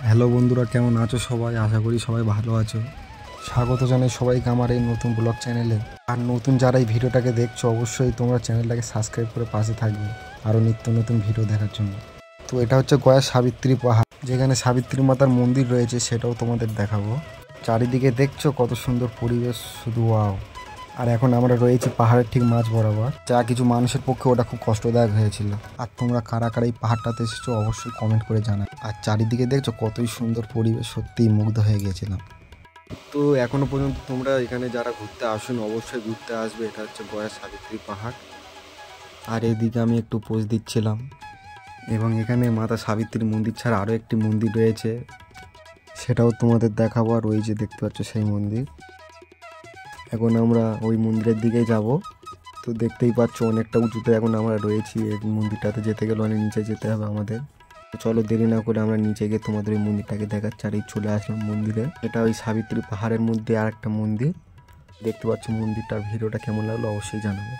Hello বন্ধুরা, কেমন আছো সবাই? আশা করি সবাই ভালো আছো। স্বাগত জানাই সবাইকে আমার এই নতুন ব্লগ চ্যানেলে। আর নতুন যারা এই ভিডিওটাকে দেখছো, অবশ্যই তোমরা চ্যানেলটাকে সাবস্ক্রাইব করে পাশে থাকবে আরও নিত্য নতুন ভিডিও দেখার জন্য। তো এটা হচ্ছে গয়া সাবিত্রী পাহাড়, যেখানে সাবিত্রী মাতার মন্দির রয়েছে, সেটাও তোমাদের দেখাবো। চারিদিকে দেখছো কত সুন্দর পরিবেশ, শুধু ওয়াও। আর এখন আমরা রয়েছি পাহাড়ের ঠিক মাঝ বরাবর, যা কিছু মানুষের পক্ষে ওটা খুব কষ্টদায়ক হয়েছিল। আর তোমরা কারা কারা এই পাহাড়টাতে এসেছো অবশ্যই কমেন্ট করে জানাও। আর চারিদিকে দেখছো কতই সুন্দর পরিবেশ, সত্যিই মুগ্ধ হয়ে গেছিলাম। তো এখনো পর্যন্ত তোমরা এখানে যারা ঘুরতে আসুন, অবশ্যই ঘুরতে আসবে। এটা হচ্ছে গয়া সাবিত্রী পাহাড়। আর এদিকে আমি একটু পোজ দিচ্ছিলাম, এবং এখানে মাতা সাবিত্রীর মন্দির ছাড়া আরও একটি মন্দির রয়েছে, সেটাও তোমাদের দেখাবো। আর ওই যে দেখতে পাচ্ছ সেই মন্দির, এখন আমরা ওই মন্দিরের দিকেই যাব। তো দেখতেই পাচ্ছ অনেকটা উঁচুতে এখন আমরা রয়েছি। এই মন্দিরটাতে যেতে গেলে অনেক নিচে যেতে হবে আমাদের। তো চলো দেরি না করে আমরা নিচে গিয়ে তোমাদের ওই মন্দিরটাকে দেখাচ্ছি। আর এই চলে আসলাম মন্দিরে। এটা ওই সাবিত্রী পাহাড়ের মধ্যে আর একটা মন্দির। দেখতে পাচ্ছ মন্দিরটার ভিডিওটা কেমন লাগলো অবশ্যই জানাবে।